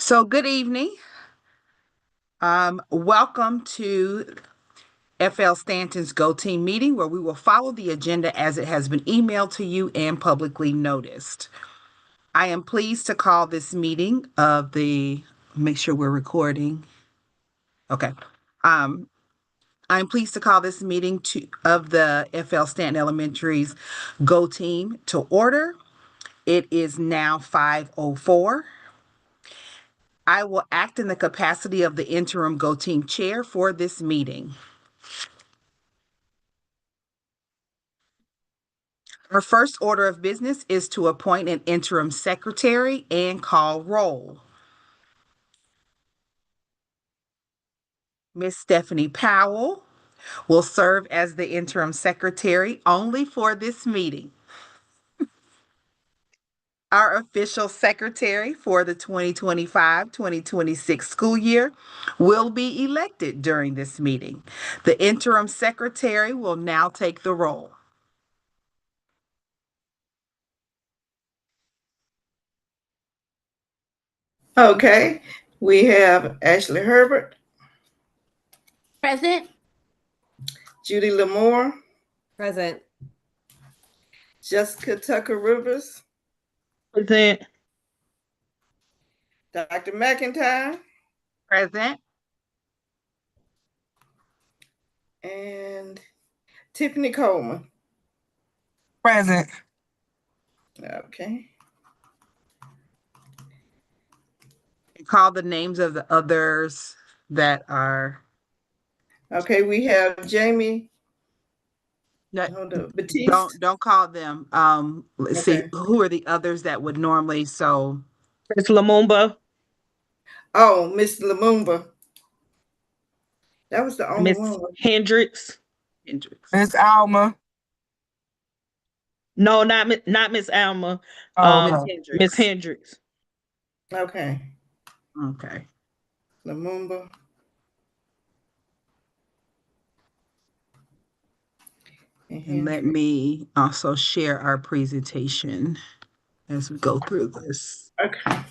So, good evening. Welcome to FL Stanton's Go Team Meeting, where we will follow the agenda as it has been emailed to you and publicly noticed. I am pleased to call this meeting of the, make sure we're recording. Okay. Um, I'm pleased to call this meeting of the FL Stanton Elementary's Go Team to order. It is now 5:04. I will act in the capacity of the interim Go Team chair for this meeting. Our first order of business is to appoint an interim secretary and call roll. Miss Stephanie Powell will serve as the interim secretary only for this meeting. Our official secretary for the 2025-2026 school year will be elected during this meeting. The interim secretary will now take the roll. Okay, we have Ashley Herbert, Present. Judy Lamore, Present. Jessica Tucker Rivers, Present. Dr. McIntyre, Present. and Tiffany Coleman. Present. Okay. Call the names of the others that are. Okay, we have Jamie. No, Hold up, Batiste. don't call them. Let's see, Okay. who are the others that would normally, so Miss Lumumba. Oh, Miss Lumumba. That was the only Miss one. Hendricks. Hendricks. Miss Alma. No, not Miss Alma. Miss Okay. Hendricks. Miss Hendricks. Okay. Okay. Lumumba. And let me also share our presentation as we go through this. Okay.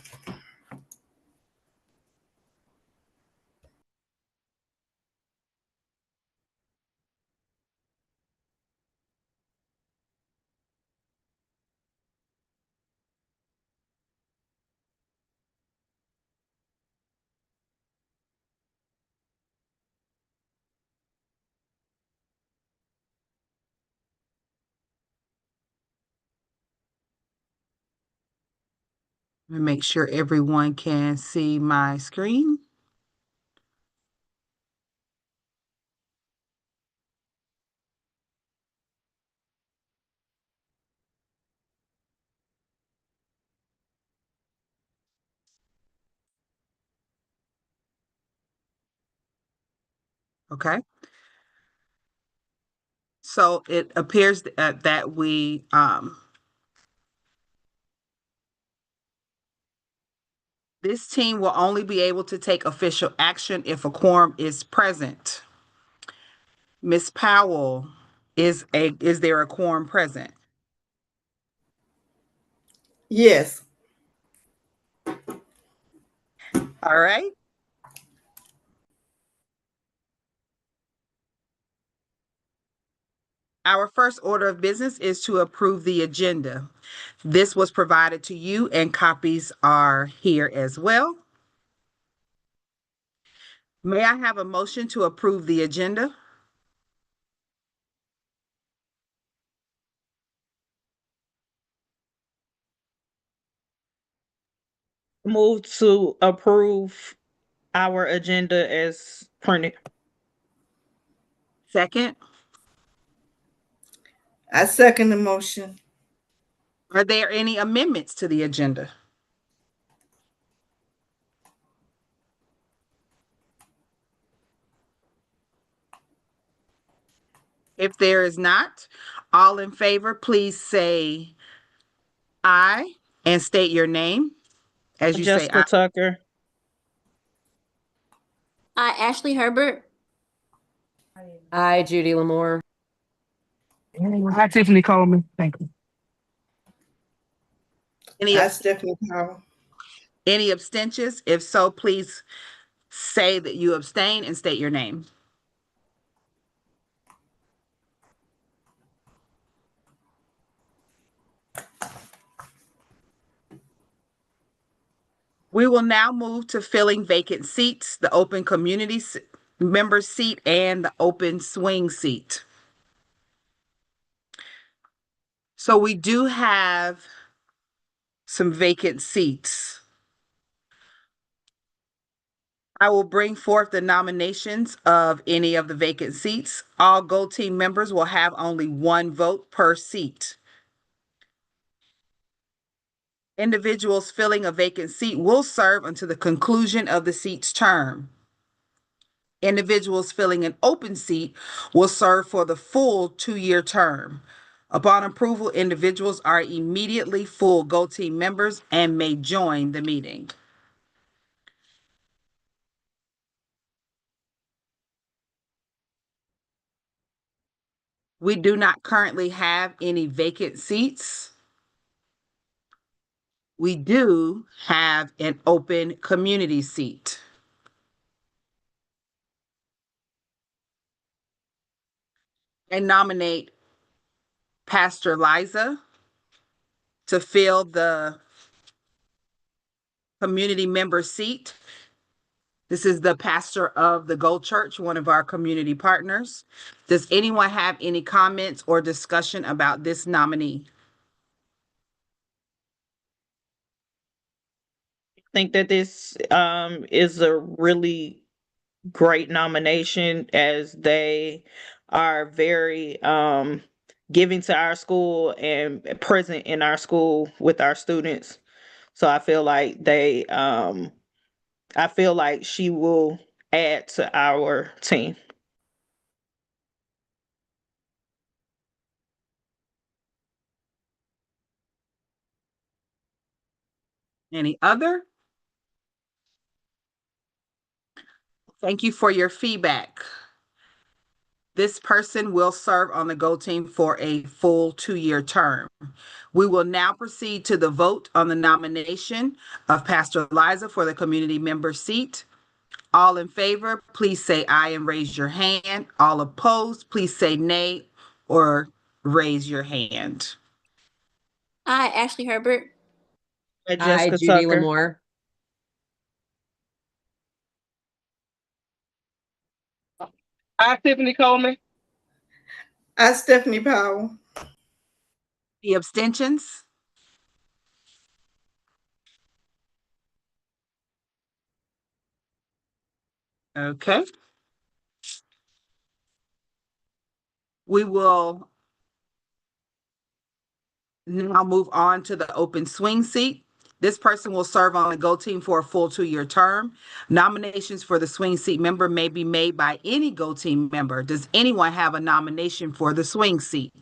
And make sure everyone can see my screen. Okay. So it appears that we this team will only be able to take official action if a quorum is present. Miss Powell, is there a quorum present? Yes. All right. Our first order of business is to approve the agenda. This was provided to you and copies are here as well. May I have a motion to approve the agenda? Move to approve our agenda as printed. Second, I second the motion. are there any amendments to the agenda? If there is not, all in favor, please say aye and state your name as you say Jessica aye. Tucker. I, Ashley Herbert. Hi, Judy Lamore. Hi, Tiffany Coleman. Thank you. Any I Stephanie Powell. Any abstentions? If so, please say that you abstain and state your name. We will now move to filling vacant seats, the open community member seat and the open swing seat. So we do have some vacant seats. I will bring forth the nominations of any of the vacant seats. All Go Team members will have only one vote per seat. Individuals filling a vacant seat will serve until the conclusion of the seat's term. Individuals filling an open seat will serve for the full 2-year term. Upon approval, individuals are immediately full Go Team members and may join the meeting. We do not currently have any vacant seats. We do have an open community seat. I nominate Pastor Liza to fill the community member seat. This is the pastor of the Go Church, one of our community partners. Does anyone have any comments or discussion about this nominee? I think that this is a really great nomination, as they are very giving to our school and present in our school with our students. So I feel like I feel like she will add to our team. Any other? Thank you for your feedback. This person will serve on the Go Team for a full 2-year term. We will now proceed to the vote on the nomination of Pastor Liza for the community member seat. All in favor, please say aye and raise your hand. All opposed, please say nay or raise your hand. I, Ashley Herbert. I, Jessica Judy Tucker. Lamore. I, Tiffany Coleman. I, Stephanie Powell. The abstentions? Okay. We will now move on to the open swing seat. This person will serve on the Go Team for a full 2-year term. Nominations for the swing seat member may be made by any Go Team member. Does anyone have a nomination for the swing seat?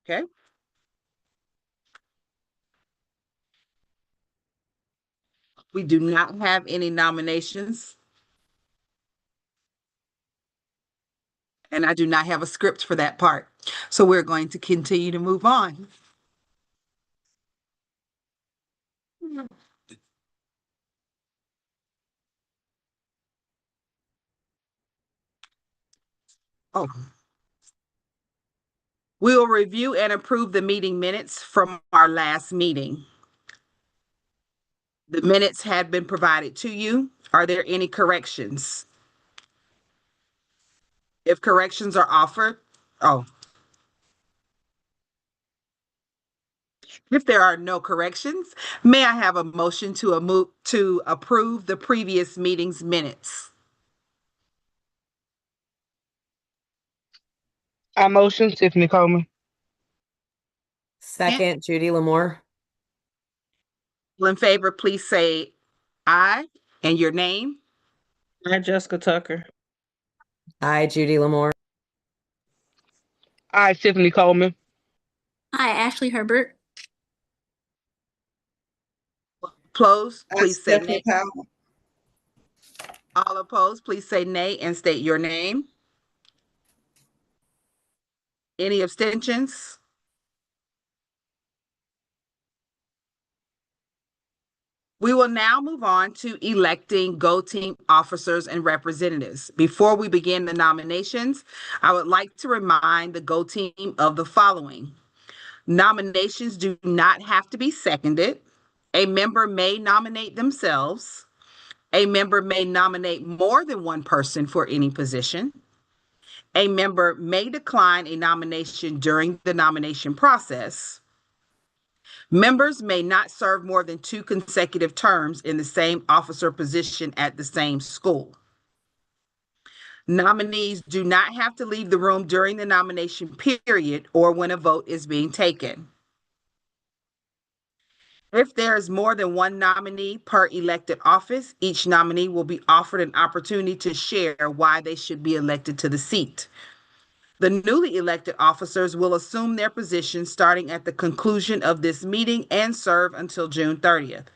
Okay. We do not have any nominations. And I do not have a script for that part. So we're going to continue to move on. Oh. We will review and approve the meeting minutes from our last meeting. The minutes had been provided to you. Are there any corrections? If corrections are offered, if there are no corrections, may I have a motion to approve the previous meeting's minutes? I motion, Tiffany Coleman. Second, Judy Lamore. All in favor, please say aye and your name. I, Jessica Tucker. I, Judy Lamore. I, Tiffany Coleman. I, Ashley Herbert. Opposed, I, please say Stephanie nay. Powell. All opposed, please say nay and state your name. Any abstentions? We will now move on to electing Go Team officers and representatives. Before we begin the nominations, I would like to remind the Go Team of the following. Nominations do not have to be seconded. A member may nominate themselves. A member may nominate more than one person for any position. A member may decline a nomination during the nomination process. Members may not serve more than 2 consecutive terms in the same officer position at the same school. Nominees do not have to leave the room during the nomination period or when a vote is being taken. If there is more than one nominee per elected office, each nominee will be offered an opportunity to share why they should be elected to the seat. The newly elected officers will assume their positions starting at the conclusion of this meeting and serve until June 30th.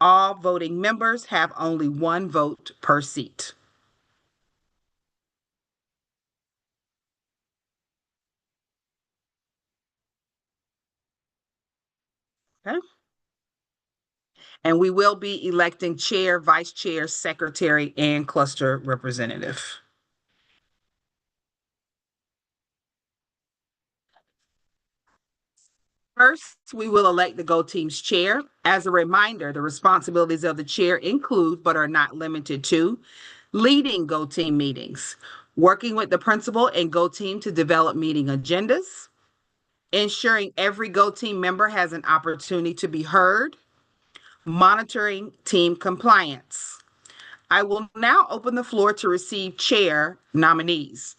All voting members have only one vote per seat. Okay. And we will be electing chair, vice chair, secretary, and cluster representative. First, we will elect the Go Team's chair. As a reminder, the responsibilities of the chair include, but are not limited to, leading Go Team meetings, working with the principal and Go Team to develop meeting agendas, ensuring every Go Team member has an opportunity to be heard, monitoring team compliance. I will now open the floor to receive chair nominees.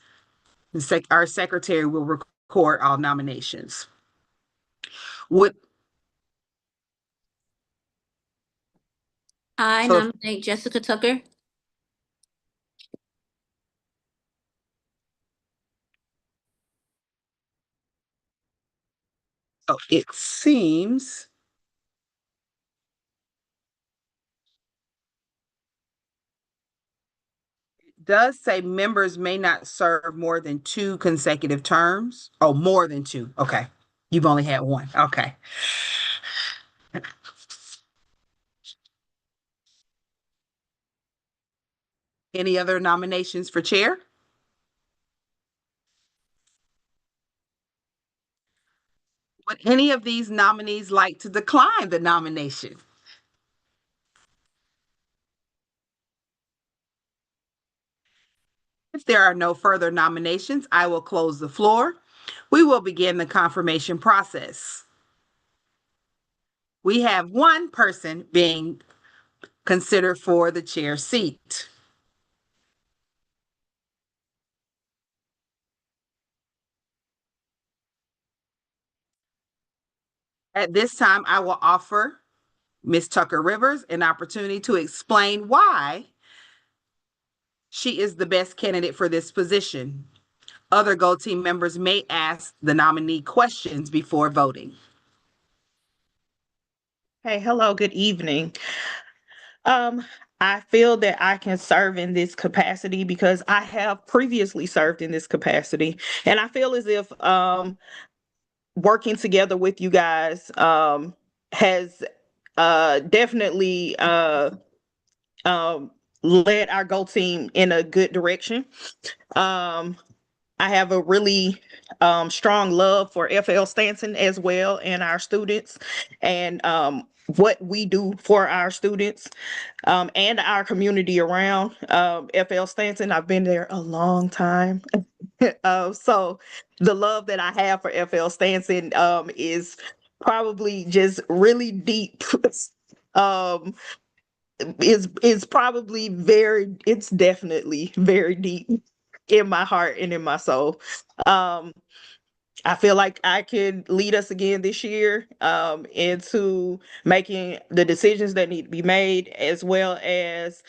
Our secretary will record all nominations. Would I so nominate Jessica Tucker. it seems it does say members may not serve more than 2 consecutive terms. Oh, more than 2. Okay. You've only had one. Okay. Any other nominations for chair? Would any of these nominees like to decline the nomination? If there are no further nominations, I will close the floor. We will begin the confirmation process. We have one person being considered for the chair seat. At this time, I will offer Ms. Tucker Rivers an opportunity to explain why she is the best candidate for this position. Other Go Team members may ask the nominee questions before voting. Hey, hello, good evening. Um, I feel that I can serve in this capacity because I have previously served in this capacity. And I feel as if working together with you guys has definitely led our Go Team in a good direction. Um, I have a really strong love for FL Stanton as well and our students and what we do for our students and our community around FL Stanton. I've been there a long time. So the love that I have for FL Stanton is probably just really deep. um, is probably it's definitely very deep in my heart and in my soul. Um, I feel like I can lead us again this year into making the decisions that need to be made, as well as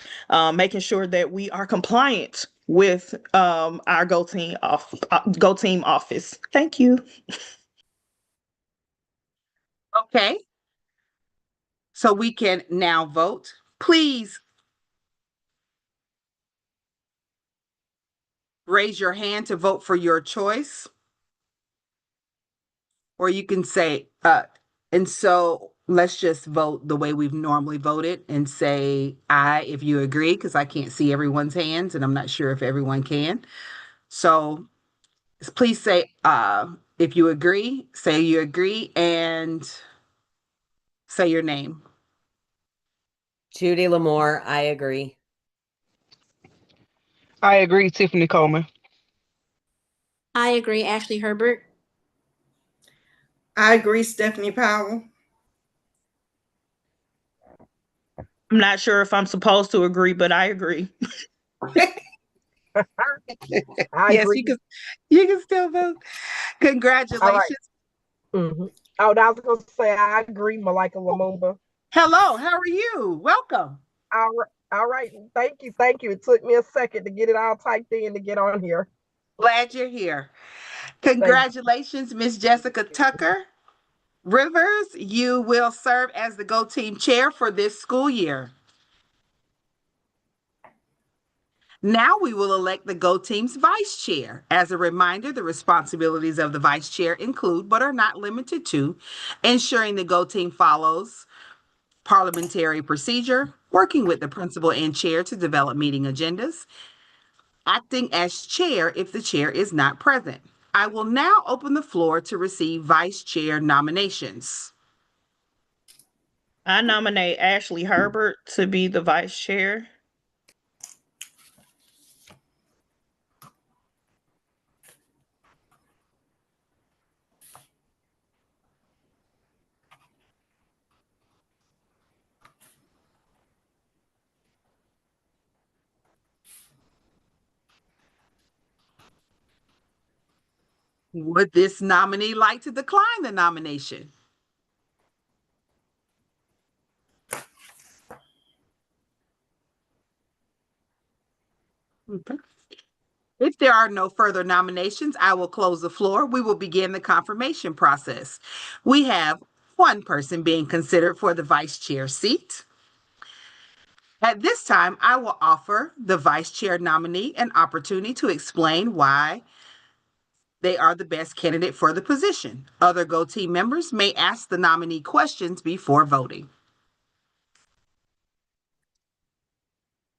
making sure that we are compliant with our Go Team office. Thank you. Okay. So we can now vote. Please raise your hand to vote for your choice. Or you can say, and so let's just vote the way we've normally voted and say aye if you agree, because I can't see everyone's hands and I'm not sure if everyone can. So please say if you agree, say you agree and say your name. Judy Lamore, I agree. I agree, Tiffany Coleman. I agree, Ashley Herbert. I agree, Stephanie Powell. I'm not sure if I'm supposed to agree, but I agree. I Yes, agree. you can still vote. All right. Congratulations. Mm-hmm. Oh, I was going to say, I agree, Malika Lumumba. Hello, how are you? Welcome. All right. All right. Thank you. Thank you. It took me a second to get it all typed in to get on here. Glad you're here. Thank Congratulations, Miss Jessica you. Tucker Rivers. You will serve as the Go Team Chair for this school year. Now we will elect the Go Team's Vice Chair. As a reminder, the responsibilities of the Vice Chair include, but are not limited to, ensuring the Go Team follows parliamentary procedure, working with the principal and chair to develop meeting agendas, acting as chair if the chair is not present. I will now open the floor to receive Vice Chair nominations. I nominate Ashley Herbert to be the vice chair. Would this nominee like to decline the nomination? Okay. If there are no further nominations, I will close the floor. We will begin the confirmation process. We have one person being considered for the vice chair seat. At this time, I will offer the vice chair nominee an opportunity to explain why they are the best candidate for the position. Other Go Team members may ask the nominee questions before voting.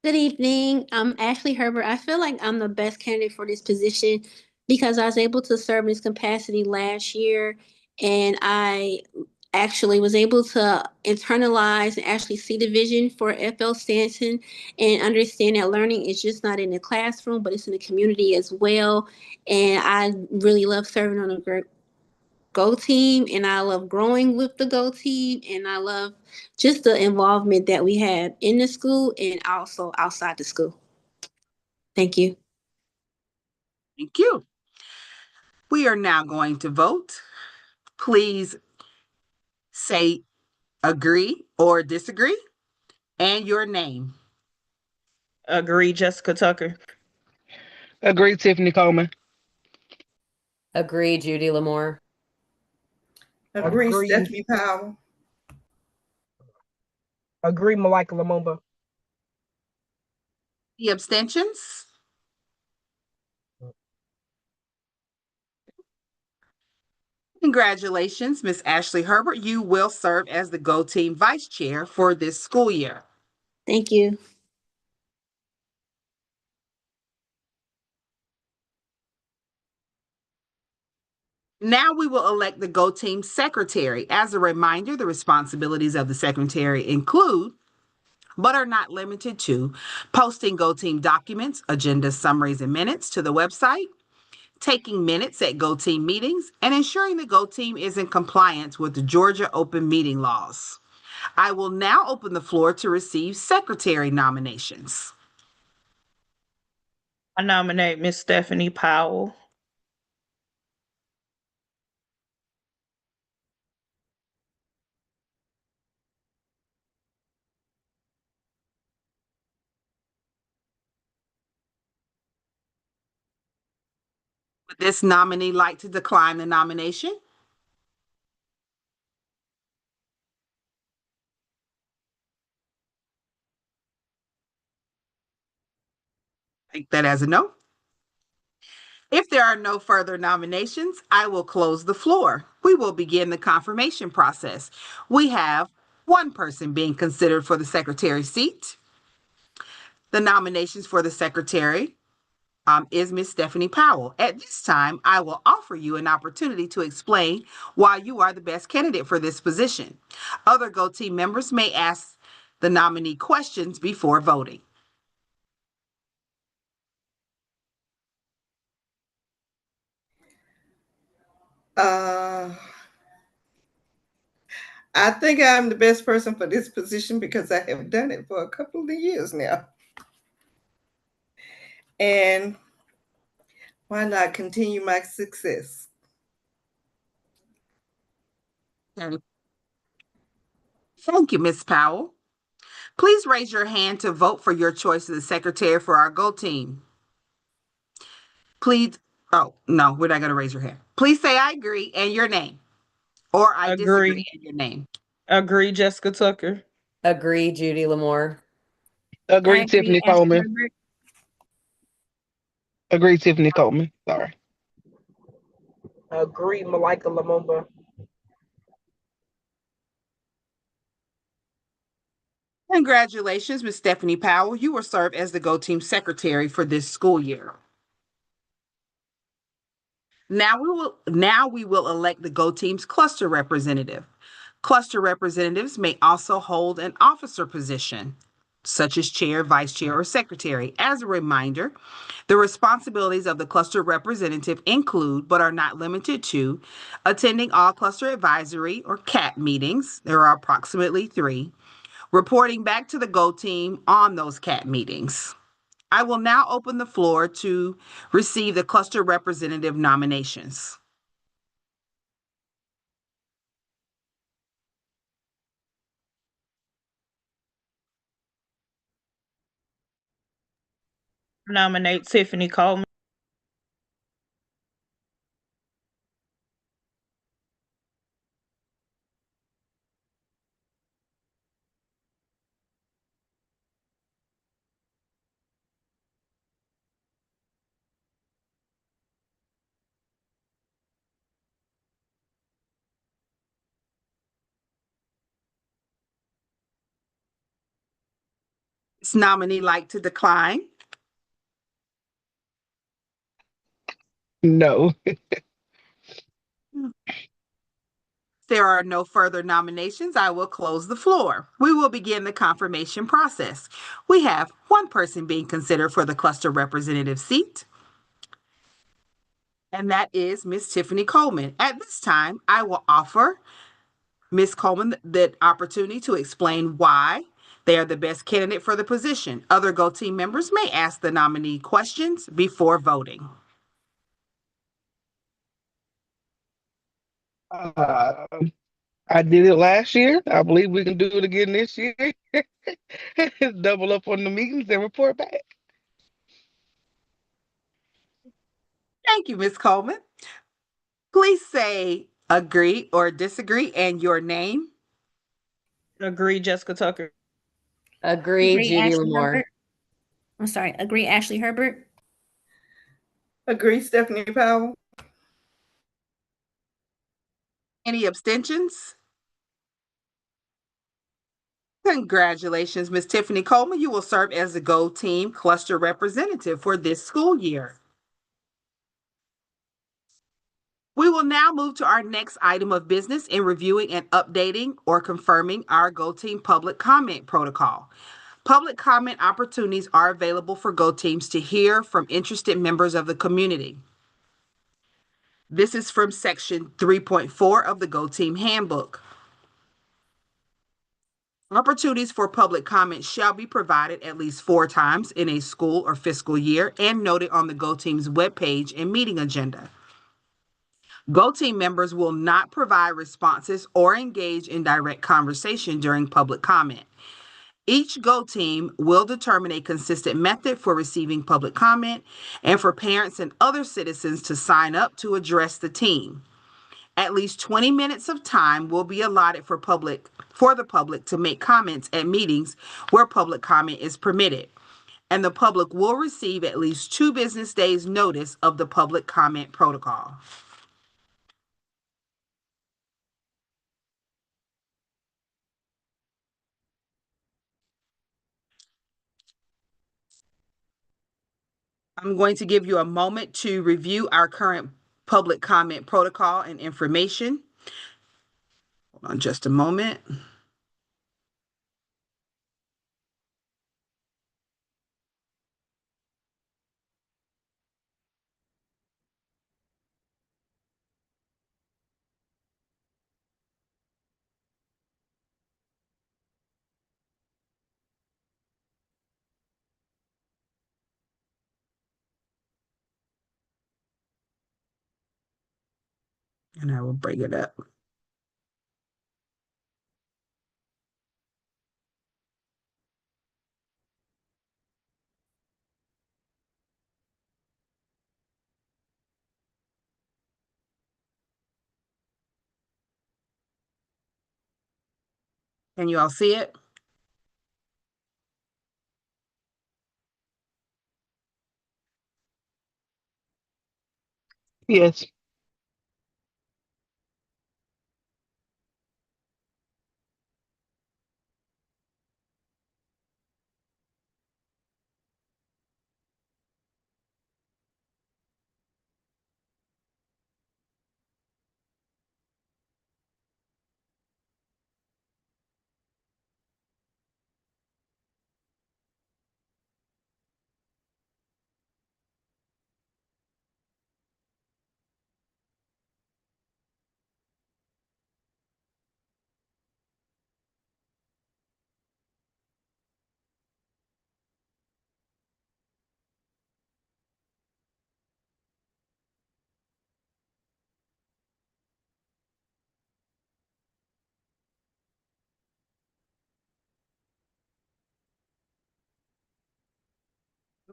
Good evening. I'm Ashley Herbert. I feel like I'm the best candidate for this position because I was able to serve in this capacity last year, and I actually was able to internalize and actually see the vision for FL Stanton and understand that learning is just not in the classroom, but it's in the community as well. And I really love serving on a Go Team, and I love growing with the Go Team, and I love just the involvement that we have in the school and also outside the school. Thank you. Thank you. We are now going to vote. Please say agree or disagree and your name. Agree, Jessica Tucker. Agree, Tiffany Coleman. Agree, Judy Lamore. Agree, Agree. Stephanie Powell. Agree, Malika Lumumba. The abstentions? Congratulations, Miss Ashley Herbert. You will serve as the Go Team Vice Chair for this school year. Thank you. Now we will elect the Go Team Secretary. As a reminder, the responsibilities of the Secretary include, but are not limited to, posting Go Team documents, agendas, summaries, and minutes to the website, taking minutes at Go Team meetings, and ensuring the Go Team is in compliance with the Georgia open meeting laws. I will now open the floor to receive Secretary nominations. I nominate Miss Stephanie Powell. Would this nominee like to decline the nomination? Take that as a no. If there are no further nominations, I will close the floor. We will begin the confirmation process. We have one person being considered for the secretary seat. The nominations for the secretary is Miss Stephanie Powell. At this time, I will offer you an opportunity to explain why you are the best candidate for this position. Other Go Team members may ask the nominee questions before voting. Uh, I think I'm the best person for this position because I have done it for a couple of years now. And why not continue my success? Okay. Thank you, Ms. Powell. Please raise your hand to vote for your choice of the secretary for our Go Team. Please, oh, no, we're not going to raise your hand. Please say I agree and your name, or I disagree Agree. and your name. Agree, Jessica Tucker. Agree, Judy Lamore. Agree, I agree, Tiffany Ashley Coleman. Herbert. Agree, Tiffany Coleman. Sorry. Agree, Malika Lumumba. Congratulations, Ms. Stephanie Powell. You will serve as the Go Team secretary for this school year. Now we will elect the Go Team's cluster representative. Cluster representatives may also hold an officer position, such as chair, vice chair, or secretary. As a reminder, the responsibilities of the cluster representative include, but are not limited to, attending all cluster advisory or CAT meetings. There are approximately 3. Reporting back to the Go Team on those CAT meetings. I will now open the floor to receive the cluster representative nominations. Nominate Tiffany Coleman. This nominee like to decline? No. There are no further nominations. I will close the floor. We will begin the confirmation process. We have one person being considered for the cluster representative seat, and that is Miss Tiffany Coleman. At this time, I will offer Ms. Coleman the opportunity to explain why they are the best candidate for the position. Other Go Team members may ask the nominee questions before voting. Uh, I did it last year. I believe we can do it again this year. Double up on the meetings and report back. Thank you, Ms. Coleman. Please say agree or disagree and your name. Agree, Jessica Tucker. Agree, Agree, Judy Ashley Lamore. Herbert. I'm sorry. Agree, Ashley Herbert. Agree, Stephanie Powell. Any abstentions? Congratulations, Ms. Tiffany Coleman. You will serve as the Go Team cluster representative for this school year. We will now move to our next item of business in reviewing and updating or confirming our Go Team public comment protocol. Public comment opportunities are available for Go Teams to hear from interested members of the community. This is from section 3.4 of the Go Team Handbook. Opportunities for public comment shall be provided at least 4 times in a school or fiscal year and noted on the Go Team's webpage and meeting agenda. Go Team members will not provide responses or engage in direct conversation during public comment. Each Go Team will determine a consistent method for receiving public comment and for parents and other citizens to sign up to address the team. At least 20 minutes of time will be allotted for the public to make comments at meetings where public comment is permitted. and the public will receive at least 2 business days notice of the public comment protocol. I'm going to give you a moment to review our current public comment protocol and information. Hold on just a moment. And I will bring it up. Can you all see it? Yes.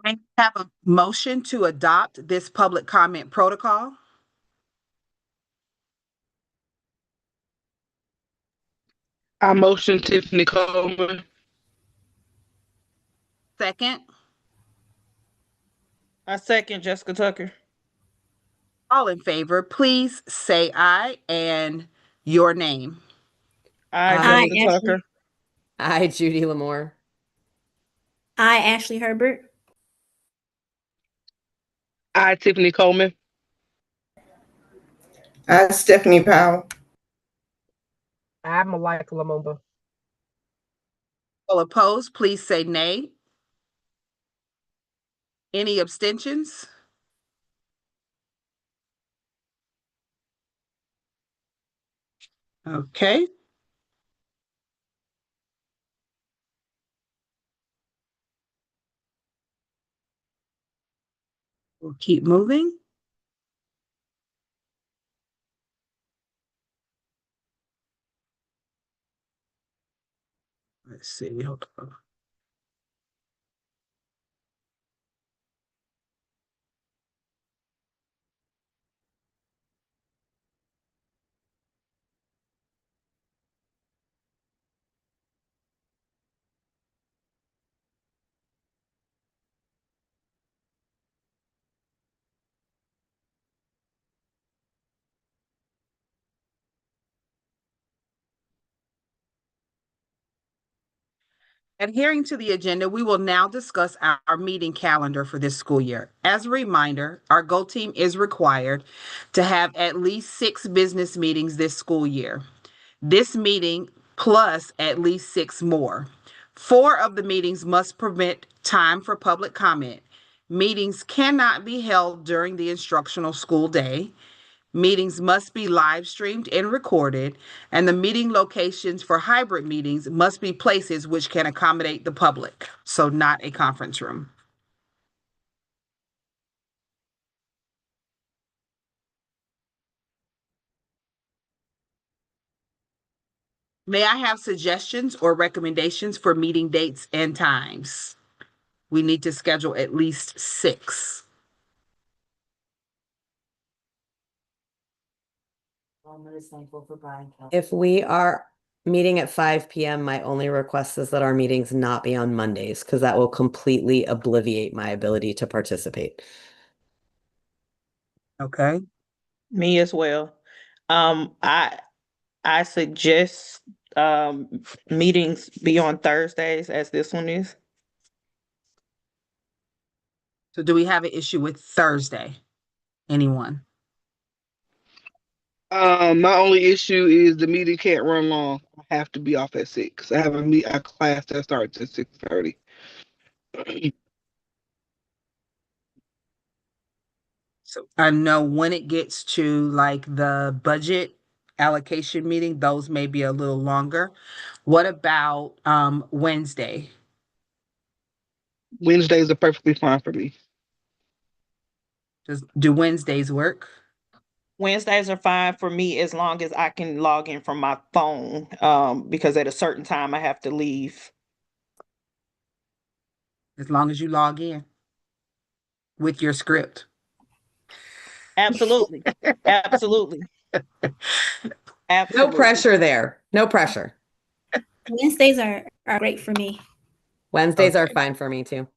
May I have a motion to adopt this public comment protocol? I motion Tiffany Coleman. Second? I second Jessica Tucker. All in favor, please say aye and your name. I, Hi, Jessica Ashley. Tucker. I, Judy Lamore. I, Ashley Herbert. I, Tiffany Coleman. I, Stephanie Powell. I'm Malika Lumumba. All opposed, please say nay. Any abstentions? Okay. We'll keep moving. Let's see. Hold on. Adhering to the agenda, we will now discuss our meeting calendar for this school year. As a reminder, our Go Team is required to have at least 6 business meetings this school year. This meeting plus at least 6 more. 4 of the meetings must permit time for public comment. Meetings cannot be held during the instructional school day. Meetings must be live streamed and recorded, and the meeting locations for hybrid meetings must be places which can accommodate the public, so not a conference room. May I have suggestions or recommendations for meeting dates and times? We need to schedule at least 6. If we are Meeting at 5 p.m. My only request is that our meetings not be on Mondays because that will completely obliviate my ability to participate. Okay. Me as well. I suggest meetings be on Thursdays as this one is. So do we have an issue with Thursday? Anyone? My only issue is the meeting can't run long. I have to be off at 6. I have a class that starts at 6:30. So I know when it gets to like the budget allocation meeting, those may be a little longer. What about Wednesday? Wednesdays are perfectly fine for me. Do Wednesdays work? Wednesdays are fine for me as long as I can log in from my phone, because at a certain time I have to leave. As long as you log in with your script. Absolutely. Absolutely. No Absolutely. pressure there. No pressure. Wednesdays are great for me. Wednesdays are Okay. fine for me too.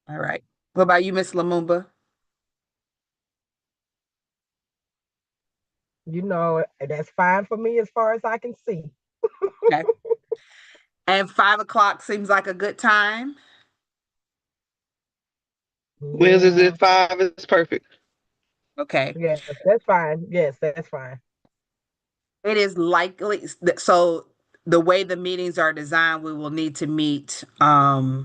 All right. What about you, Miss Lumumba? That's fine for me as far as I can see. Okay. And 5 o'clock seems like a good time. Wednesdays Yeah, at 5 is perfect. Okay. yes, that's fine. Yes, that's fine. It is likely so the way the meetings are designed, we will need to meet uh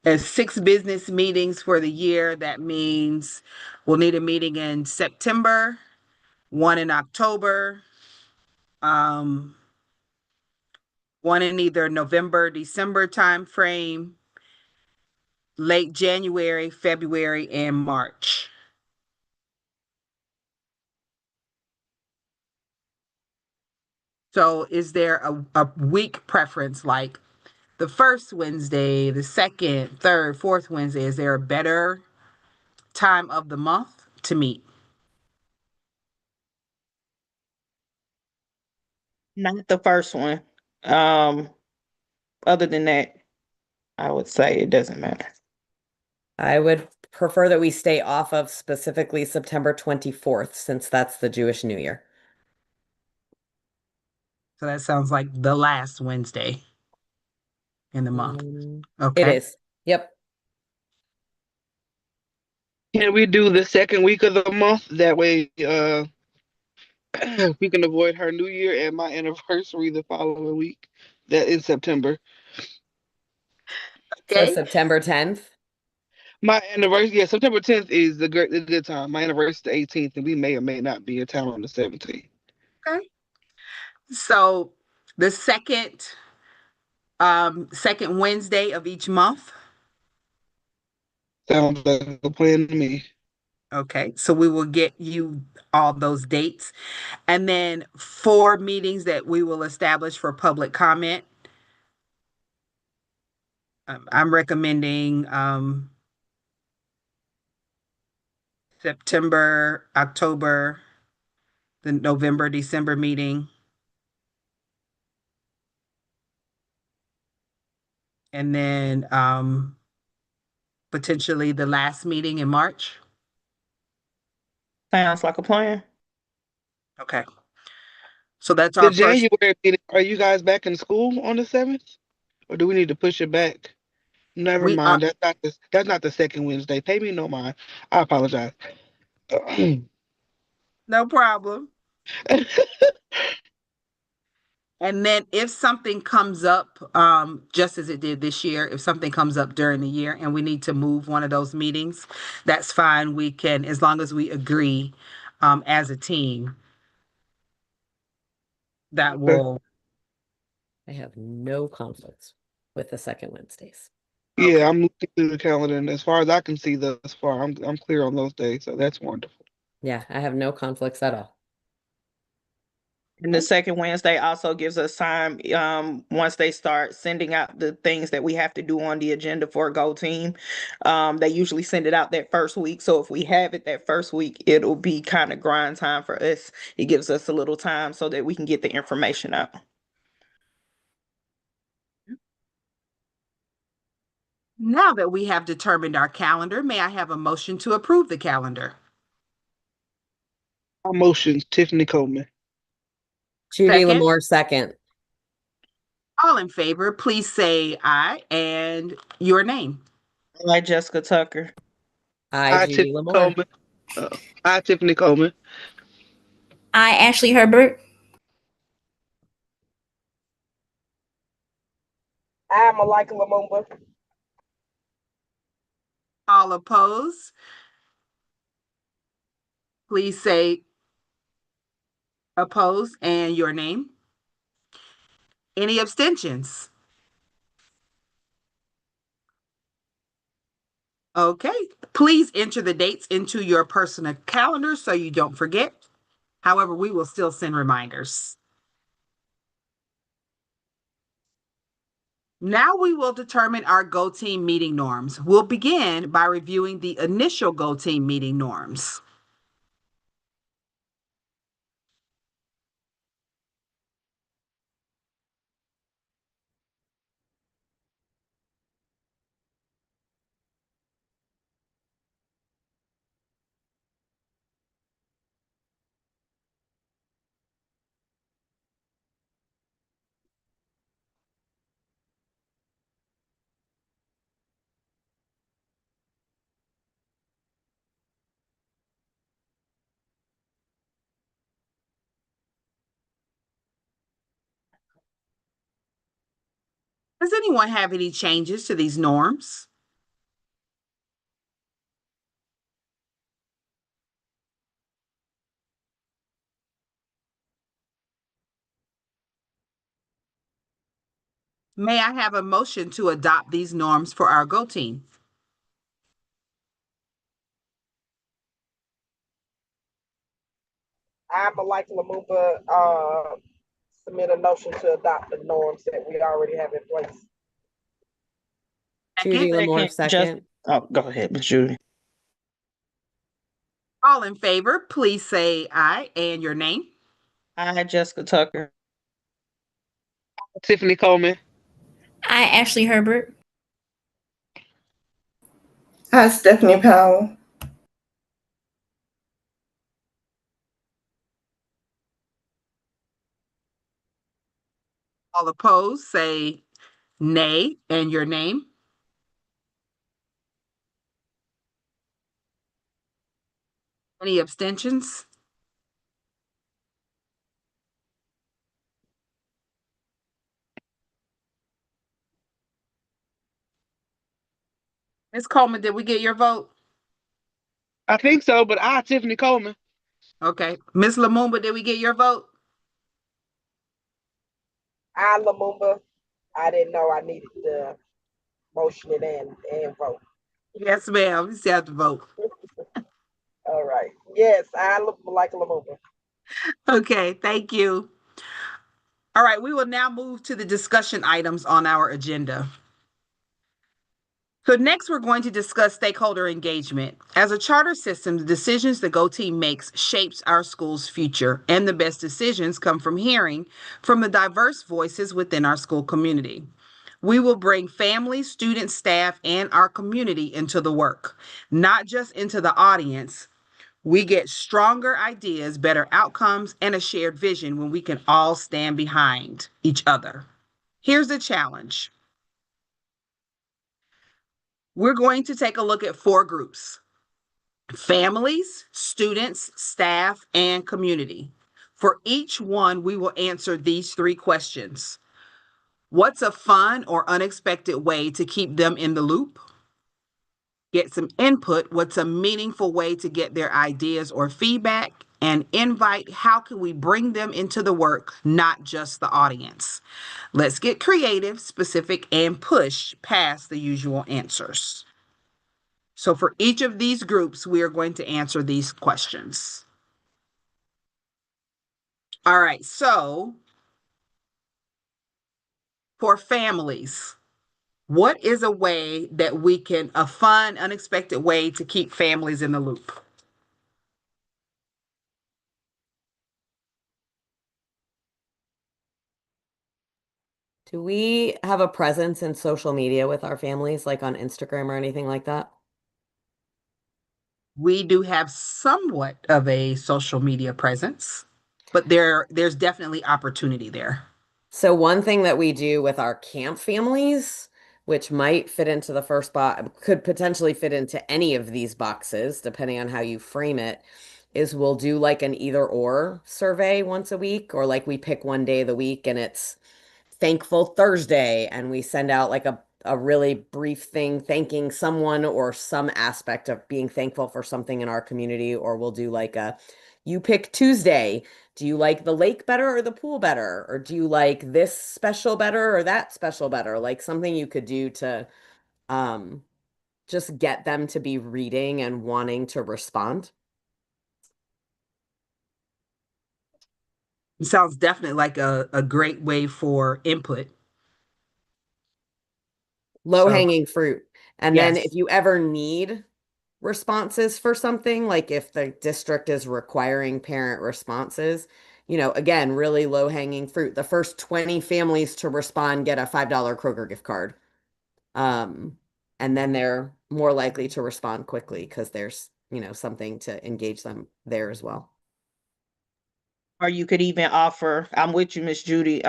as 6 business meetings for the year. That means we'll need a meeting in September, one in October, um, one in either November, December timeframe, late January, February, and March. So is there a week preference, like the first Wednesday, the second, third, fourth Wednesday? Is there a better time of the month to meet? Not the first one. Um, Other than that, I would say it doesn't matter. I would prefer that we stay off of specifically September 24th, since that's the Jewish New Year. So that sounds like the last Wednesday in the month. It Okay. is. Yep. Can we do the second week of the month? That way, we can avoid her New Year and my anniversary the following week. That in September. So Okay. September 10th. My anniversary, yeah, September 10th is the good time. My anniversary is the 18th, and we may or may not be in town on the 17th. Okay. So the second Wednesday of each month. Sounds like a plan to me. Okay. So we will get you all those dates. And then 4 meetings that we will establish for public comment. I'm recommending September, October, the November, December meeting, and then potentially the last meeting in March. Sounds like a plan. Okay. So that's The our first. January meeting, are you guys back in school on the 7th? Or do we need to push it back? Never We are mind. That's not the second Wednesday. Pay me no mind. I apologize. no problem. And then if something comes up, just as it did this year, if something comes up during the year and we need to move one of those meetings, that's fine. We can, as long as we agree as a team, that Okay. will. I have no conflicts with the second Wednesdays. Yeah, Okay. I'm looking through the calendar, and as far as I can see thus far, I'm clear on those days, so that's wonderful. Yeah, I have no conflicts at all. And the second Wednesday also gives us time, once they start sending out the things that we have to do on the agenda for a Go Team. They usually send it out that first week. So if we have it that first week, it'll be kind of grind time for us. It gives us a little time so that we can get the information out. Now that we have determined our calendar, may I have a motion to approve the calendar? My motion's Tiffany Coleman. Judy Second. Lamore, second. All in favor, please say aye and your name. Hi, Jessica Tucker. I, Judy Tiffany Lamore. Coleman. I, Tiffany Coleman. I, Ashley Herbert. I'm Malika Lumumba. All opposed, please say opposed and your name. Any abstentions? Okay, please enter the dates into your personal calendar so you don't forget. However, we will still send reminders. Now we will determine our Go Team meeting norms. We'll begin by reviewing the initial Go Team meeting norms. Does anyone have any changes to these norms? May I have a motion to adopt these norms for our Go Team? I'm Malika Lumumba. Submit a motion to adopt the norms that we already have in place. Judy Lamore, second. Oh, go ahead, Ms. Judy. All in favor, please say aye and your name. Hi, Jessica Tucker. Tiffany Coleman. I, Ashley Herbert. Hi, Stephanie Powell. All opposed, say nay and your name. Any abstentions? Ms. Coleman, did we get your vote? I think so, but I, Tiffany Coleman. Okay. Ms. Lumumba, did we get your vote? I, Lumumba. I didn't know I needed the motion and vote. Yes, ma'am. You still have to vote. All right. Yes, I look like Lumumba. Okay, thank you. All right, we will now move to the discussion items on our agenda. So next, we're going to discuss stakeholder engagement. As a charter system, the decisions the Go Team makes shapes our school's future, and the best decisions come from hearing from the diverse voices within our school community. We will bring families, students, staff, and our community into the work, not just into the audience. We get stronger ideas, better outcomes, and a shared vision when we can all stand behind each other. Here's the challenge. We're going to take a look at 4 groups: families, students, staff, and community. For each one, we will answer these 3 questions. What's a fun or unexpected way to keep them in the loop? Get some input. What's a meaningful way to get their ideas or feedback? And invite, how can we bring them into the work, not just the audience? Let's get creative, specific, and push past the usual answers. So for each of these groups, we are going to answer these questions. All right. So for families, what is a way that we can, a fun, unexpected way to keep families in the loop? Do we have a presence in social media with our families, like on Instagram or anything like that? We do have somewhat of a social media presence, but there's definitely opportunity there. So one thing that we do with our camp families, which might fit into the first box, could potentially fit into any of these boxes, depending on how you frame it, is we'll do like an either or survey once a week, or like we pick one day of the week and it's Thankful Thursday, and we send out like a really brief thing thanking someone or some aspect of being thankful for something in our community, or we'll do like a you pick Tuesday. Do you like the lake better or the pool better? Or do you like this special better or that special better? Like something you could do to um just get them to be reading and wanting to respond. It sounds definitely like a great way for input. Low So, hanging fruit. And then if yes. you ever need responses for something, like if the district is requiring parent responses, again, really low hanging fruit. The first 20 families to respond get a $5 Kroger gift card. Um, and then they're more likely to respond quickly because there's, something to engage them there as well. Or you could even offer, I'm with you, Miss Judy.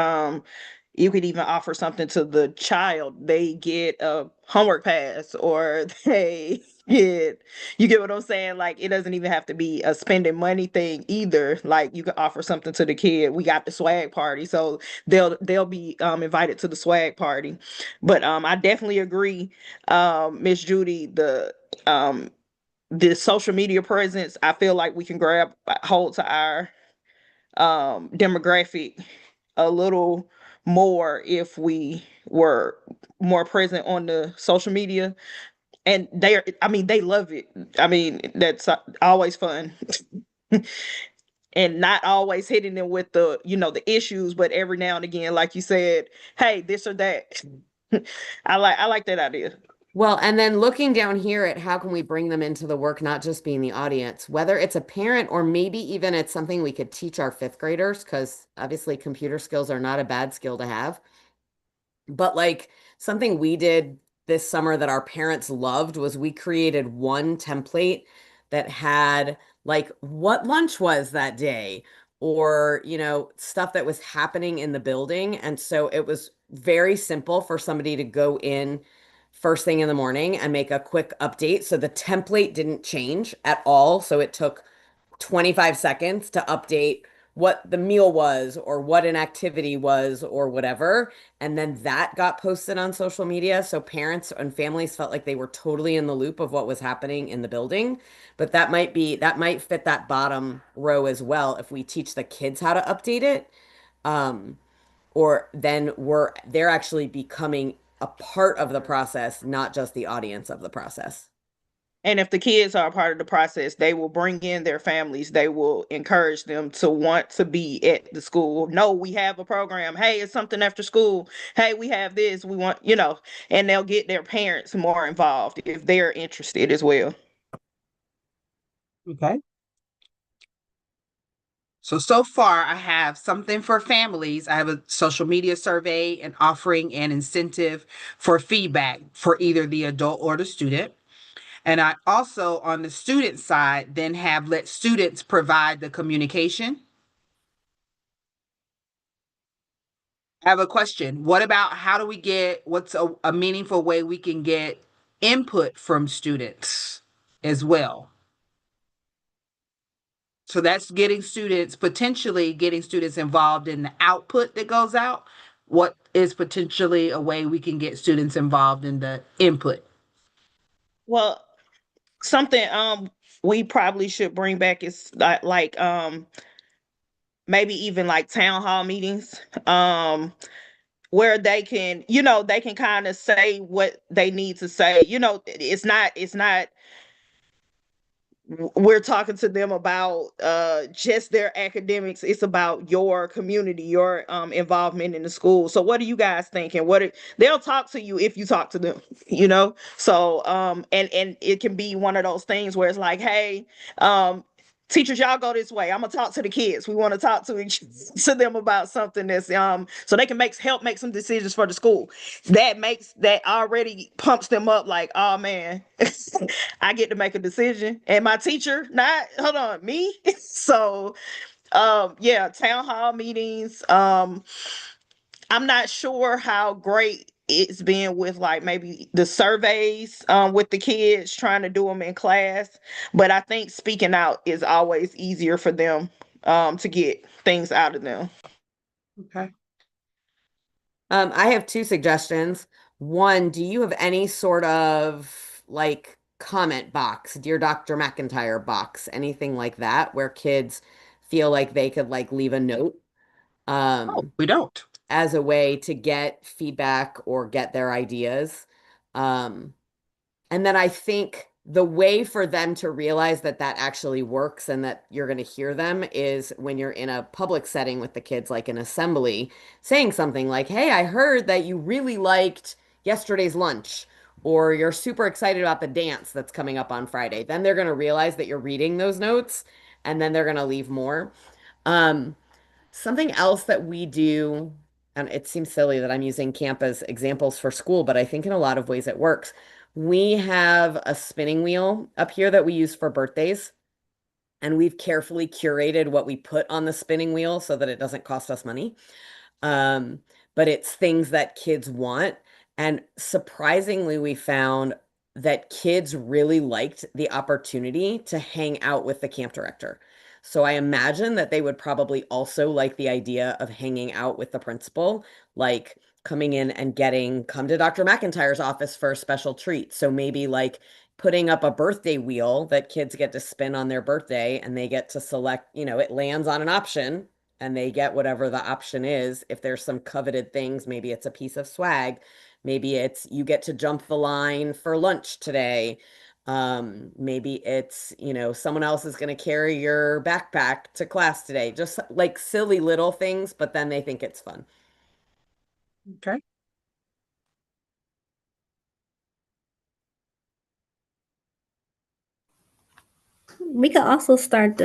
You could even offer something to the child. They get a homework pass, or they get, you get what I'm saying? Like it doesn't even have to be a spending money thing either. Like you could offer something to the kid. We got the swag party, so they'll be invited to the swag party. But I definitely agree, Miss Judy, the social media presence, I feel like we can grab hold to our demographic a little more if we were more present on the social media. And I mean, they love it. I mean, that's always fun. And not always hitting them with the issues, but every now and again, like you said, hey, this or that. I like that idea. Well, and then looking down here at how can we bring them into the work, not just being the audience, whether it's a parent or maybe even it's something we could teach our fifth graders, because obviously computer skills are not a bad skill to have. But like something we did this summer that our parents loved was we created one template that had like what lunch was that day, or, stuff that was happening in the building. And so it was very simple for somebody to go in first thing in the morning and make a quick update. So the template didn't change at all. So it took 25 seconds to update what the meal was or what an activity was or whatever. And then that got posted on social media. So parents and families felt like they were totally in the loop of what was happening in the building. But that might fit that bottom row as well if we teach the kids how to update it. Um, or then they're actually becoming a part of the process, not just the audience of the process. And if the kids are a part of the process, they will bring in their families. They will encourage them to want to be at the school. No, we have a program. Hey, it's something after school. Hey, we have this. We want, and they'll get their parents more involved if they're interested as well. Okay. So far, I have something for families. I have a social media survey and offering an incentive for feedback for either the adult or the student. And I also, on the student side, then have let students provide the communication. I have a question. What about how do we what's a meaningful way we can get input from students as well? So that's potentially getting students involved in the output that goes out. What is potentially a way we can get students involved in the input? Well, something we probably should bring back is maybe even like town hall meetings. Where they can kind of say what they need to say. It's not we're talking to them about just their academics. It's about your community, your involvement in the school. So what are you guys thinking? They'll talk to you if you talk to them, you know? So and it can be one of those things where it's like, hey, teachers, y'all go this way. I'm gonna talk to the kids. We want to talk to them about something that's so they can help make some decisions for the school. That already pumps them up like, oh man, I get to make a decision. And my teacher, not hold on, me. So yeah, town hall meetings. I'm not sure how great it's been with like maybe the surveys with the kids trying to do them in class, but I think speaking out is always easier for them to get things out of them. Okay. I have two suggestions. One, do you have any sort of like comment box, Dear Dr. McIntyre box, anything like that, where kids feel like they could like leave a note Oh, um, we don't. as a way to get feedback or get their ideas? Um, and then I think the way for them to realize that that actually works and that you're going to hear them is when you're in a public setting with the kids, like an assembly, saying something like, hey, I heard that you really liked yesterday's lunch, or you're super excited about the dance that's coming up on Friday. Then they're going to realize that you're reading those notes and then they're going to leave more. Um, Something else that we do, and it seems silly that I'm using camp as examples for school, but I think in a lot of ways it works. We have a spinning wheel up here that we use for birthdays, and we've carefully curated what we put on the spinning wheel so that it doesn't cost us money. Um, but it's things that kids want. And surprisingly, we found that kids really liked the opportunity to hang out with the camp director. So I imagine that they would probably also like the idea of hanging out with the principal, like coming in and come to Dr. McIntyre's office for a special treat. So maybe like putting up a birthday wheel that kids get to spin on their birthday and they get to select, it lands on an option and they get whatever the option is. If there's some coveted things, maybe it's a piece of swag, maybe it's you get to jump the line for lunch today. Maybe it's, someone else is going to carry your backpack to class today. Just like silly little things, but then they think it's fun. Okay. We could also start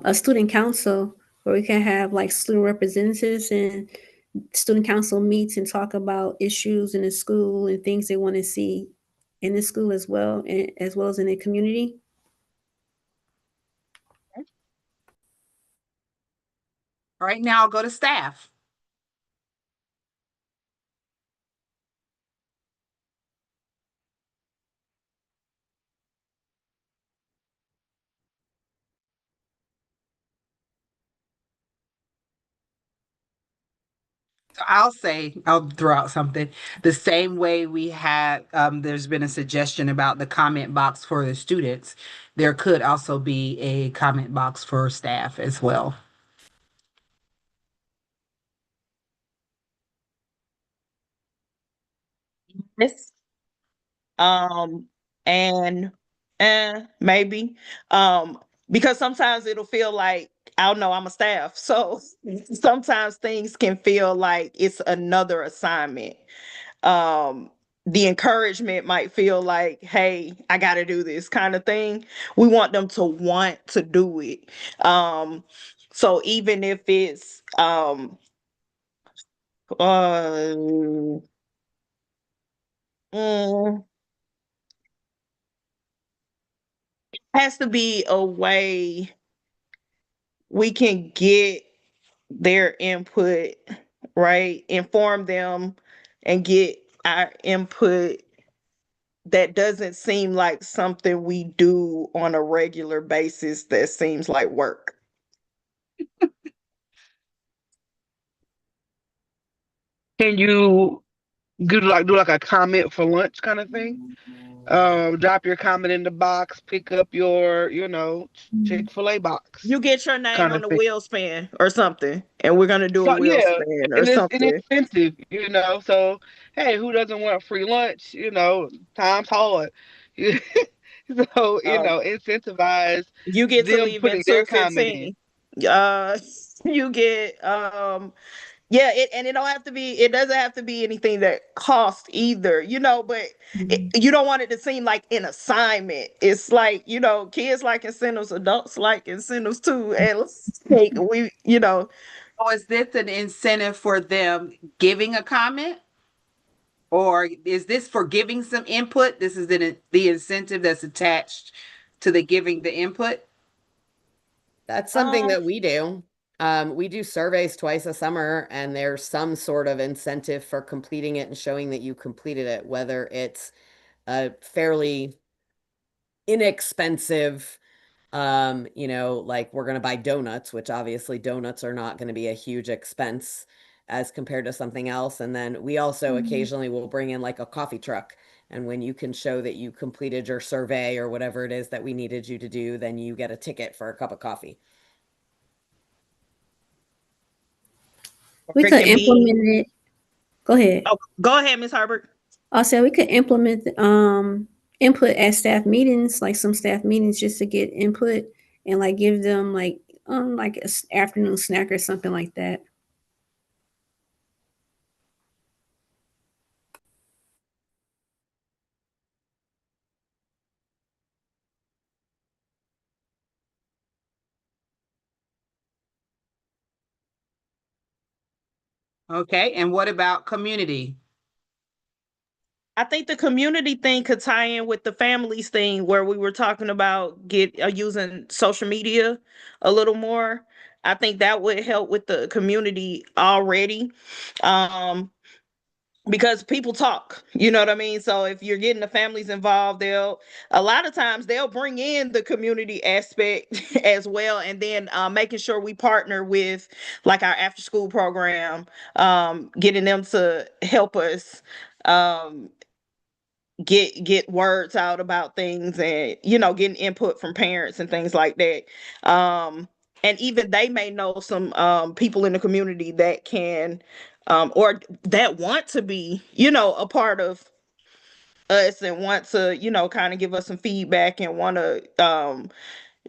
a student council where we can have like student representatives, and student council meets and talk about issues in the school and things they want to see in the school as well, and as well as in the community. All right, now I'll go to staff. So I'll throw out something. The same way we had, there's been a suggestion about the comment box for the students. There could also be a comment box for staff as well. Yes. Um, and maybe because sometimes it'll feel like I don't know, I'm a staff. So sometimes things can feel like it's another assignment. Um, the encouragement might feel like, hey, I got to do this kind of thing. We want them to want to do it. So even if it's uh mm, has to be a way we can get their input, right? Inform them and get our input that doesn't seem like something we do on a regular basis that seems like work. Can you do like a comment for lunch kind of thing? Drop your comment in the box, pick up your, Chick-fil-A box You get your name kind on of the thing. wheel span or something, and we're gonna do a So wheel yeah, span or and it's something. inexpensive, So hey, who doesn't want free lunch? Time's hard. So, Oh, incentivize you get to them leave putting at their comment in. 2:15. Uh, you get yeah, and it doesn't have to be anything that costs either, but you don't want it to seem like an assignment. It's like, kids like incentives, adults like incentives too. And let's take So is this an incentive for them giving a comment? Or is this for giving some input? This is the incentive that's attached to the giving the input. That's something um that we do. We do surveys twice a summer, and there's some sort of incentive for completing it and showing that you completed it, whether it's a fairly inexpensive, like we're going to buy donuts, which obviously donuts are not going to be a huge expense as compared to something else. And then we also occasionally will bring in like a coffee truck. And when you can show that you completed your survey or whatever it is that we needed you to do, then you get a ticket for a cup of coffee. We or it could can be. implement it. Go ahead. Oh, go ahead, Miss Herbert. Also, we could implement input at staff meetings, like some staff meetings, just to get input and like give them like a afternoon snack or something like that. Okay. And what about community? I think the community thing could tie in with the families thing where we were talking about using social media a little more. I think that would help with the community already. Um, because people talk, you know what I mean? So if you're getting the families involved, a lot of times they'll bring in the community aspect as well. And then making sure we partner with like our after school program, getting them to help us um get words out about things, and getting input from parents and things like that. And even they may know some people in the community that can or that want to be a part of us, and want to kind of give us some feedback, and want to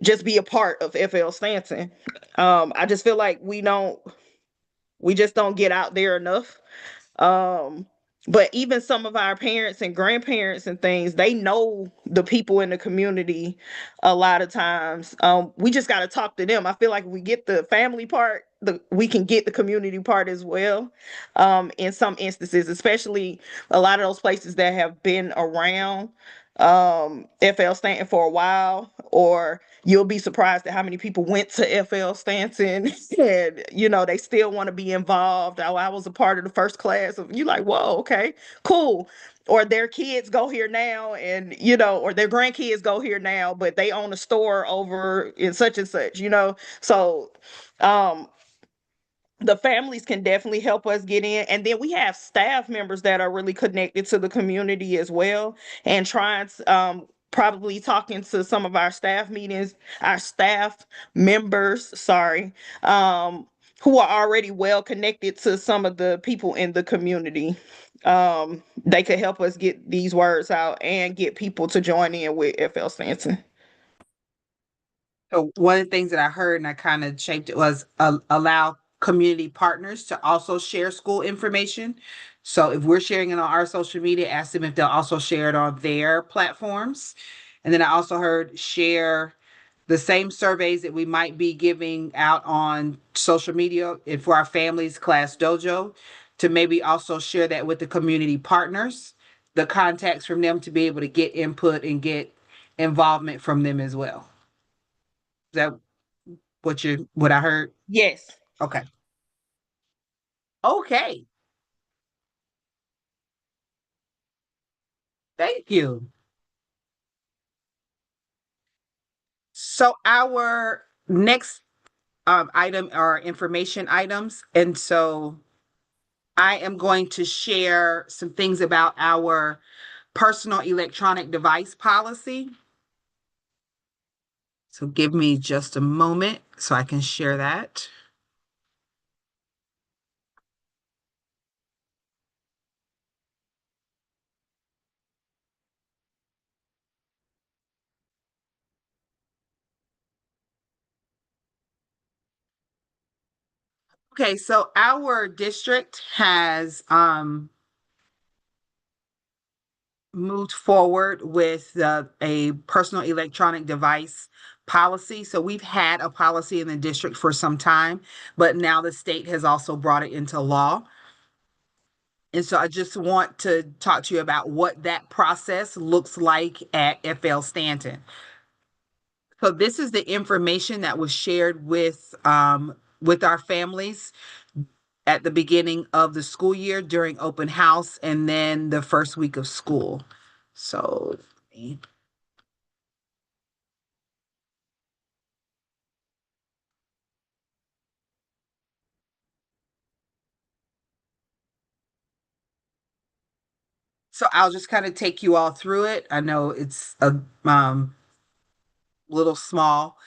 just be a part of FL Stanton. I just feel like we just don't get out there enough. um but even some of our parents and grandparents and things, they know the people in the community a lot of times. We just got to talk to them. I feel like if we get the family part, we can get the community part as well. In some instances, especially a lot of those places that have been around FL Stanton for a while, or you'll be surprised at how many people went to FL Stanton and they still want to be involved. I was a part of the first class of, you like, whoa, okay, cool. Or their kids go here now, and or their grandkids go here now, but they own a store over in such and such. So um the families can definitely help us get in. And then we have staff members that are really connected to the community as well, and trying to probably talking to some of our staff members, sorry, who are already well connected to some of the people in the community. They could help us get these words out and get people to join in with FL Stanton. So one of the things that I heard and I kind of shaped it was allow community partners to also share school information. So if we're sharing it on our social media, ask them if they'll also share it on their platforms. And then I also heard share the same surveys that we might be giving out on social media and for our families class dojo, to maybe also share that with the community partners, the contacts from them, to be able to get input and get involvement from them as well. Is that what I heard? Yes. Okay. Okay. Thank you. So our next item are information items. And so I am going to share some things about our personal electronic device policy. So give me just a moment so I can share that. Okay, so our district has moved forward with a personal electronic device policy. So we've had a policy in the district for some time, but now the state has also brought it into law. And so I just want to talk to you about what that process looks like at FL Stanton. So this is the information that was shared with our families at the beginning of the school year during open house and then the first week of school. So I'll just kind of take you all through it. I know it's a little small,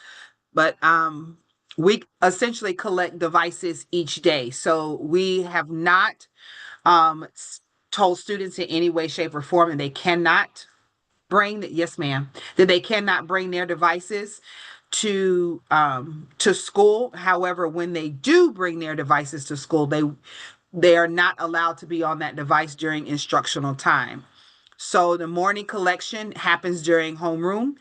but we essentially collect devices each day. So we have not told students in any way, shape, or form that they cannot yes, ma'am, that they cannot bring their devices to school. However, when they do bring their devices to school, they are not allowed to be on that device during instructional time. So the morning collection happens during homeroom.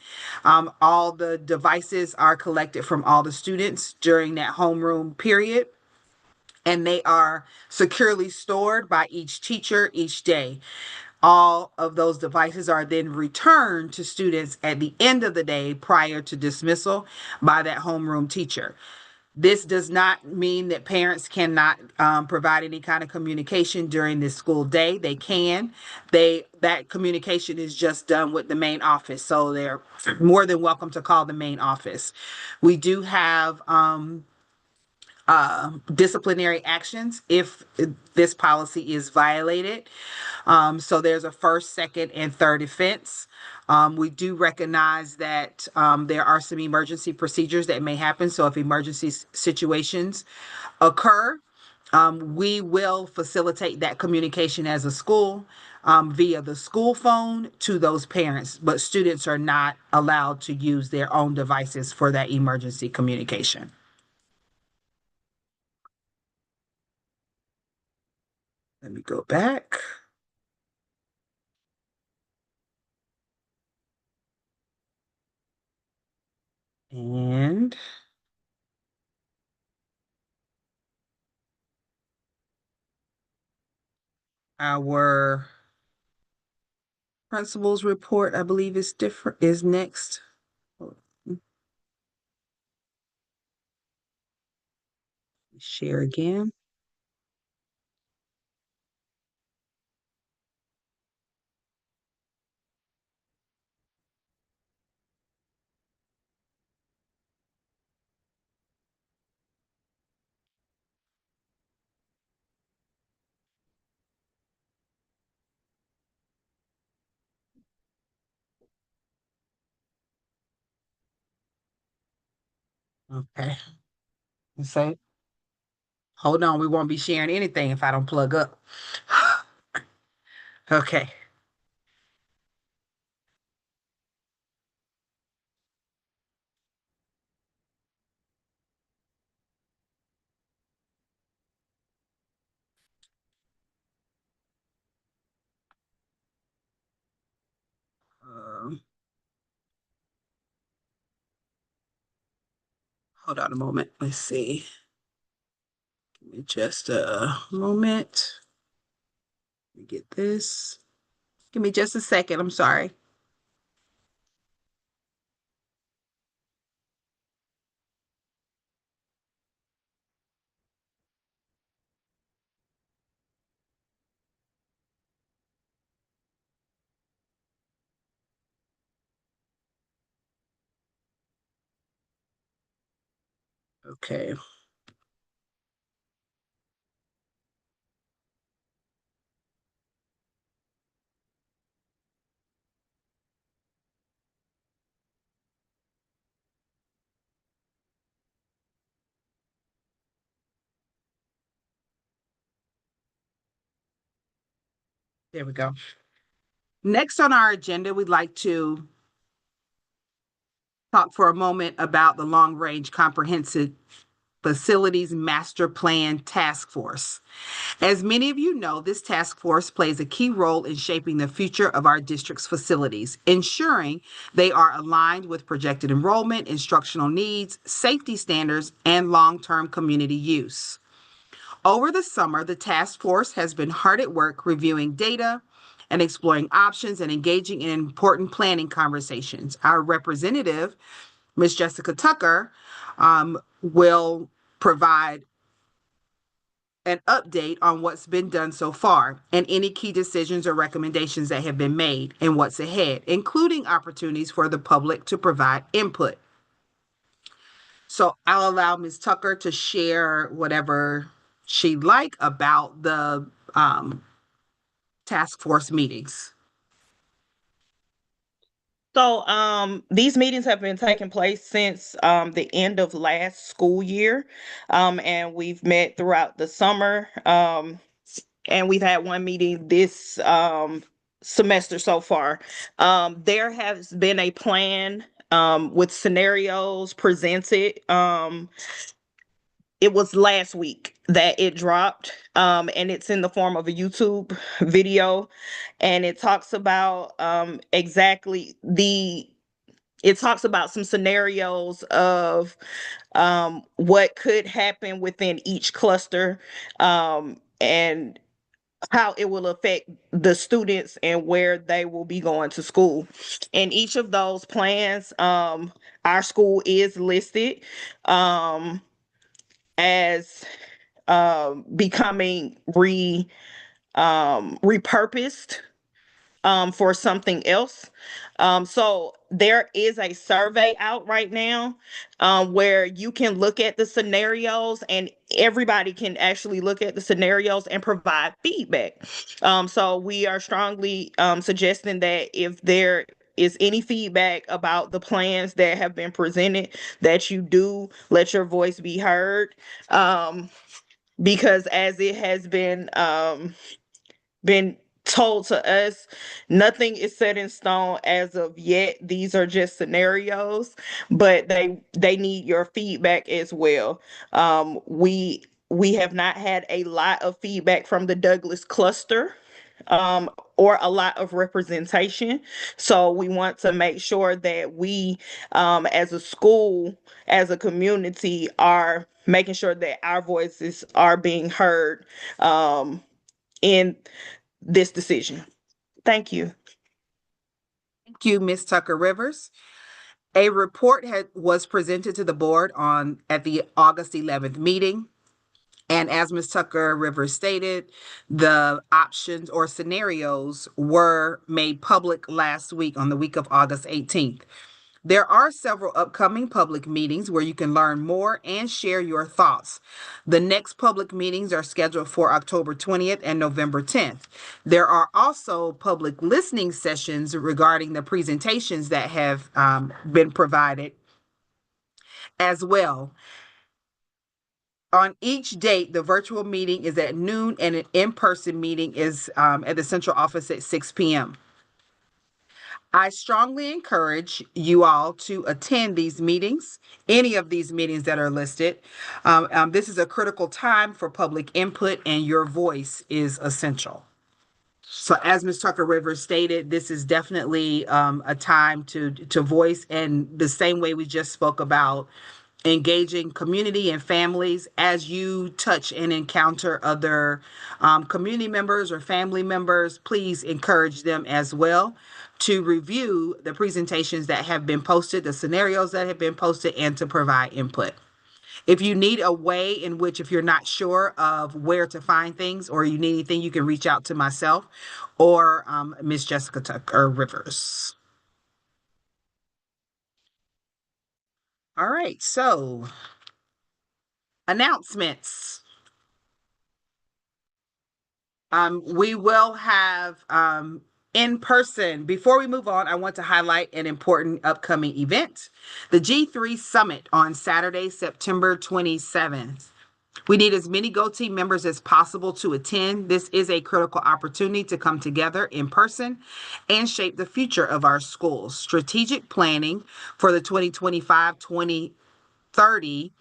All the devices are collected from all the students during that homeroom period, and they are securely stored by each teacher each day. All of those devices are then returned to students at the end of the day prior to dismissal by that homeroom teacher. This does not mean that parents cannot provide any kind of communication during this school day. They can. That communication is just done with the main office, so they're more than welcome to call the main office. We do have disciplinary actions if this policy is violated. So there's a first, second, and third offense. We do recognize that there are some emergency procedures that may happen. So if emergency situations occur, we will facilitate that communication as a school via the school phone to those parents, but students are not allowed to use their own devices for that emergency communication. Let me go back. And our principal's report, I believe, is next. Share again. Okay. So hold on, we won't be sharing anything if I don't plug up. Okay. Um, hold on a moment. Let's see. Give me just a moment. Let me get this. Give me just a second. I'm sorry. Okay. There we go. Next on our agenda, we'd like to talk for a moment about the long range comprehensive Facilities Master Plan Task Force. As many of you know, this task force plays a key role in shaping the future of our district's facilities, ensuring they are aligned with projected enrollment, instructional needs, safety standards, and long-term community use. Over the summer, the task force has been hard at work reviewing data and exploring options and engaging in important planning conversations. Our representative, Ms. Jessica Tucker, will provide an update on what's been done so far and any key decisions or recommendations that have been made and what's ahead, including opportunities for the public to provide input. So I'll allow Ms. Tucker to share whatever she'd like about the task force meetings. So these meetings have been taking place since the end of last school year, and we've met throughout the summer, and we've had one meeting this semester so far. There has been a plan with scenarios presented. It was last week that it dropped, and it's in the form of a YouTube video, and it talks about exactly it talks about some scenarios of what could happen within each cluster, and how it will affect the students and where they will be going to school. In each of those plans, our school is listed as becoming repurposed for something else. So there is a survey out right now where you can look at the scenarios, and everybody can actually look at the scenarios and provide feedback. So we are strongly suggesting that if there is any feedback about the plans that have been presented, that you do let your voice be heard. Because as it has been told to us, nothing is set in stone as of yet. These are just scenarios, but they need your feedback as well. We have not had a lot of feedback from the Douglas cluster, or a lot of representation. So we want to make sure that we, as a school, as a community, are making sure that our voices are being heard in this decision. Thank you. Thank you, Ms. Tucker Rivers. A report was presented to the board at the August 11th meeting. And as Ms. Tucker Rivers stated, the options or scenarios were made public last week on the week of August 18th. There are several upcoming public meetings where you can learn more and share your thoughts. The next public meetings are scheduled for October 20th and November 10th. There are also public listening sessions regarding the presentations that have been provided as well. On each date, the virtual meeting is at noon and an in-person meeting is at the central office at 6 p.m. I strongly encourage you all to attend these meetings, any of these meetings that are listed. This is a critical time for public input, and your voice is essential. So, as Ms. Tucker Rivers stated, this is definitely a time to voice, and the same way we just spoke about engaging community and families. As you touch and encounter other community members or family members, please encourage them as well to review the presentations that have been posted, the scenarios that have been posted, and to provide input. If you need a way in which, if you're not sure of where to find things or you need anything, you can reach out to myself or Ms. Jessica Tucker Rivers. All right, so announcements. We will have in person. Before we move on, I want to highlight an important upcoming event, the G3 Summit on Saturday, September 27th. We need as many Go Team members as possible to attend. This is a critical opportunity to come together in person and shape the future of our schools. Strategic planning for the 2025-20 2030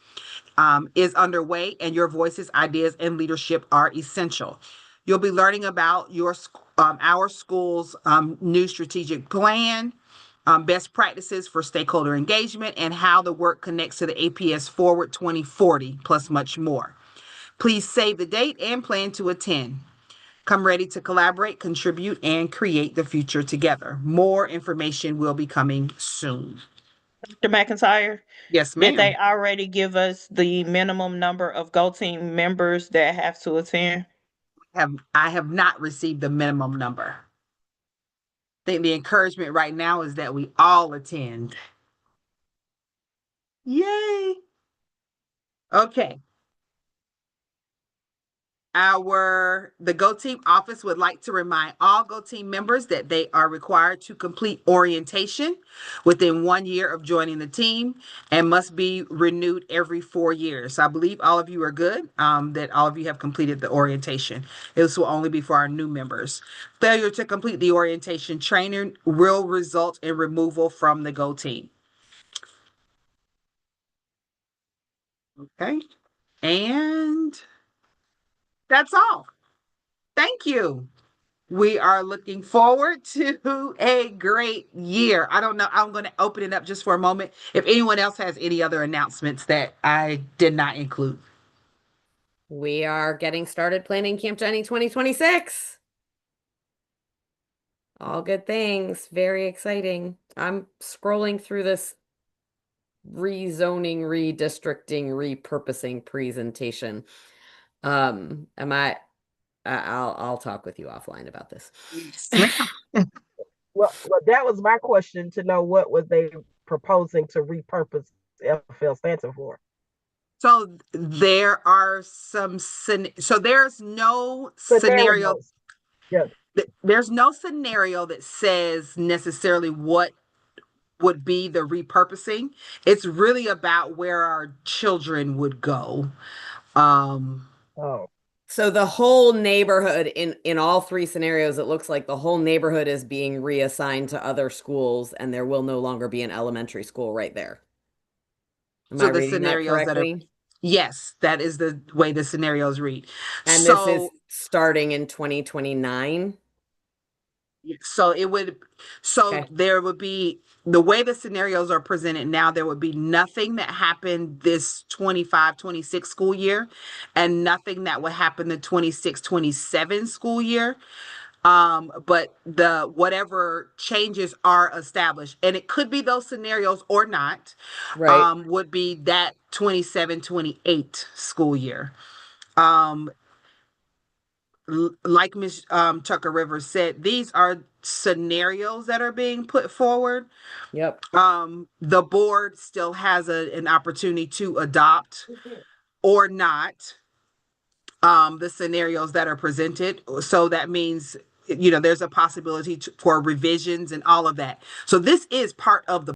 is underway, and your voices, ideas, and leadership are essential. You'll be learning about our school's new strategic plan, best practices for stakeholder engagement, and how the work connects to the APS Forward 2040, plus much more. Please save the date and plan to attend. Come ready to collaborate, contribute, and create the future together. More information will be coming soon. Dr. McIntyre, Yes, did they ma'am. already give us the minimum number of Go Team members that have to attend? I have not received the minimum number. I think the encouragement right now is that we all attend. Yay. Okay. The Go Team office would like to remind all Go Team members that they are required to complete orientation within 1 year of joining the team and must be renewed every 4 years. So I believe all of you are good, that all of you have completed the orientation. This will only be for our new members. Failure to complete the orientation training will result in removal from the Go Team. Okay. And that's all. Thank you. We are looking forward to a great year. I don't know. I'm going to open it up just for a moment. If anyone else has any other announcements that I did not include. We are getting started planning Camp Jenny 2026. All good things. Very exciting. I'm scrolling through this rezoning, redistricting, repurposing presentation. I'll talk with you offline about this. Yes, ma'am. Well, that was my question to know what was they proposing to repurpose FL Stanton for. So there are so there's no scenario. Scenarios. Yeah. There's no scenario that says necessarily what would be the repurposing. It's really about where our children would go. Oh. So the whole neighborhood in all three scenarios, it looks like the whole neighborhood is being reassigned to other schools, and there will no longer be an elementary school right there. Am So I the reading that scenarios that are, correctly? yes, that is the way the scenarios read. And this is So starting in 2029. it would, so Okay. there would be, the way the scenarios are presented now, there would be nothing that happened this 25-26 school year and nothing that would happen the 26-27 school year. But the whatever changes are established, and it could be those scenarios or not, Right. would be that 27-28 school year. Um, like Ms. Tucker Rivers said, these are scenarios that are being put forward. Yep. The board still has an opportunity to adopt or not the scenarios that are presented. So that means, there's a possibility for revisions and all of that. So this is part of the